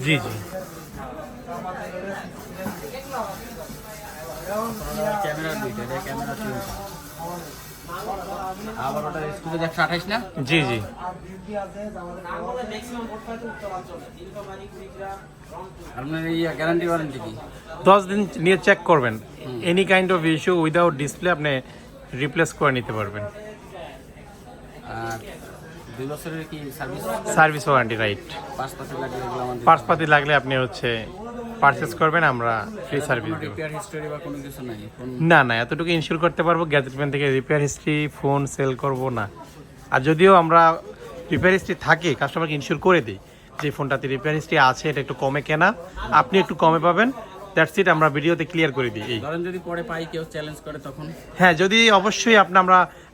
জি জি। Camera দুইটা, এটা camera তিনটা। আবার ওটা স্টুডিও 128 না? জি জি। আপনার এই গ্যারান্টি ওয়ারেন্টি কি? 10 দিন নিয়ে চেক করবেন, any kind of issue without display আপনি রিপ্লেস করে নিতে পারবেন। আর 2 বছরের কি সার্ভিস? Service warranty, right. পাঁচপাতি লাগলে এগুলো আমাদের পার্সপাতি লাগলে আপনি হচ্ছে পারচেস করবেন, আমরা ফ্রি সার্ভিস দেব। রিপেয়ার হিস্টোরি বা কোনো কিছু নাই? না না, এতটুকু ইনশিওর করতে পারবো গ্যাজেটম্যান থেকে রিপেয়ার হিস্ট্রি ফোন সেল করব না। আর যদিও আমরা রিপেয়ার হিস্ট্রি থাকে কাস্টমারকে ইনশিওর করে দিই যে ফোনটাতে রিপেয়ার হিস্ট্রি আছে, এটা একটু কমে কেনা, আপনি একটু কমে পাবেন, দ্যাটস ইট। আমরা ভিডিওতে ক্লিয়ার করে দিই। এই ধরেন যদি পরে পাই কেউ চ্যালেঞ্জ করে তখন? হ্যাঁ, যদি অবশ্যই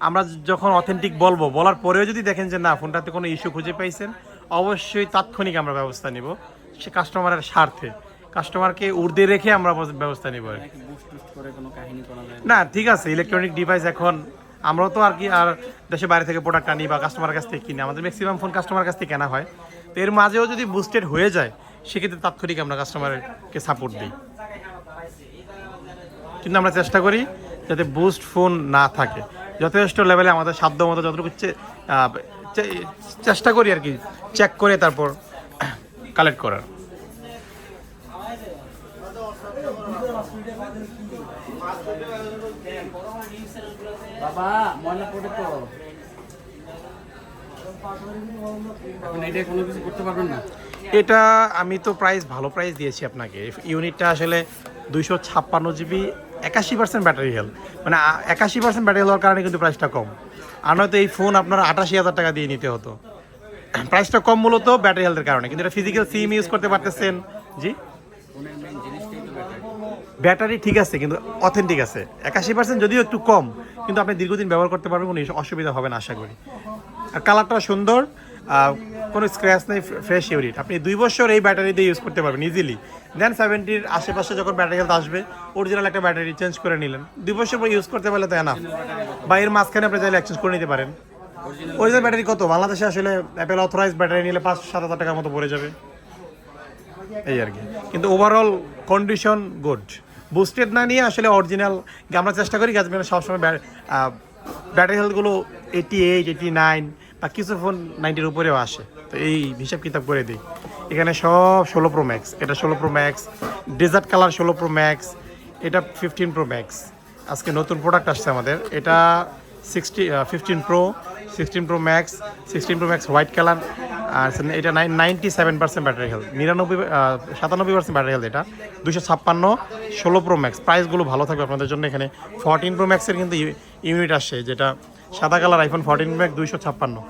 আমরা যখন অথেন্টিক বলবো, বলার পরেও যদি দেখেন যে না ফোনটাতে কোনো ইস্যু খুঁজে পাইছেন, অবশ্যই তাৎক্ষণিক আমরা ব্যবস্থা নিব, সে কাস্টমারের স্বার্থে। কাস্টমারকে ঊর্ধ্বে রেখে আমরা ব্যবস্থা নিব আর কি। বুস্ট টুস্ট করে কোনো কাহিনী করা যায় না ঠিক আছে, ইলেকট্রনিক ডিভাইস এখন আমরাও তো আর কি আর দেশের বাইরে থেকে প্রোডাক্ট আনি বা কাস্টমারের কাছ থেকে কিনি, আমাদের ম্যাক্সিমাম ফোন কাস্টমার কাছ থেকে কেনা হয়। তো এর মাঝেও যদি বুস্টেড হয়ে যায়, সেক্ষেত্রে তাৎক্ষণিক আমরা কাস্টমারকে সাপোর্ট দিই। কিন্তু আমরা চেষ্টা করি যাতে বুস্ট ফোন না থাকে, যথেষ্ট লেভেলে আমাদের সাধ্য মতো যতটুকু চেষ্টা করি আর কি, চেক করে তারপর কালেক্ট করার। বাবা ময়লা পড়ে তো। এখন এটা কোনো কিছু করতে পারবেন না? এটা আমি তো ভালো প্রাইস দিয়েছি আপনাকে। ইউনিটটা আসলে 256 জিবি, 81% ব্যাটারি হেলথ, মানে 81% ব্যাটারি হওয়ার কারণে কিন্তু প্রাইসটা কম। আর নয়তো এই ফোন আপনার 88,000 টাকা দিয়ে নিতে হতো। প্রাইসটা কম মূলত ব্যাটারি হেলথের কারণে, কিন্তু এটা ফিজিক্যাল সিম ইউজ করতে পারতেছেন। জি, ফোনের মেইন জিনিসটাই তো ব্যাটারি। ব্যাটারি ঠিক আছে, কিন্তু অথেন্টিক আছে। 81% যদিও একটু কম, কিন্তু আপনি দীর্ঘদিন ব্যবহার করতে পারবেন, কোনো অসুবিধা হবে না আশা করি। আর কালারটা সুন্দর, কোনো স্ক্র্যাচ নেই, ফ্রেশ ইউনিট। আপনি 2 বছর এই ব্যাটারি দিয়ে ইউজ করতে পারবেন ইজিলি। দেন 70-র আশেপাশে যখন ব্যাটারি হেলথ আসবে, অরিজিনাল একটা ব্যাটারি চেঞ্জ করে নিলেন, 2 বছর পর ইউজ করতে পারলে তো না, বা এর মাঝখানে আপনি চাইলে এক্সচেঞ্জ করে নিতে পারেন। অরিজিনাল ব্যাটারি কত বাংলাদেশে আসলে অ্যাপেল অথরাইজ ব্যাটারি নিলে 5-7 হাজার টাকার মতো পড়ে যাবে, এই আর কি। কিন্তু ওভারঅল কন্ডিশন গুড। বুস্টেড না নিয়ে আসলে অরিজিনাল আমরা চেষ্টা করি গ্যাজেট সবসময় ব্যাটারি হেলথগুলো 88, 89 বা কিছু ফোন 90-র উপরেও আসে। তো এই হিসাব কিতাব করে দিই। এখানে সব 16 প্রো ম্যাক্স, এটা 16 pro max, dessert colour 16 pro max, এটা 15 প্রো ম্যাক্স। আজকে নতুন প্রোডাক্ট আসছে আমাদের, এটা 15 pro, 16 pro max, 16 pro max white colour. আর এটা 97% ব্যাটারি হেলথ, 97% ব্যাটারি হেলথ। এটা 256, 16 প্রো ম্যাক্স। প্রাইসগুলো ভালো থাকবে আপনাদের জন্য। এখানে 14 প্রো ম্যাক্সের কিন্তু ইউনিট আসছে, যেটা সাদা কালার আইফোন 14 প্রো ম্যাক্স 256।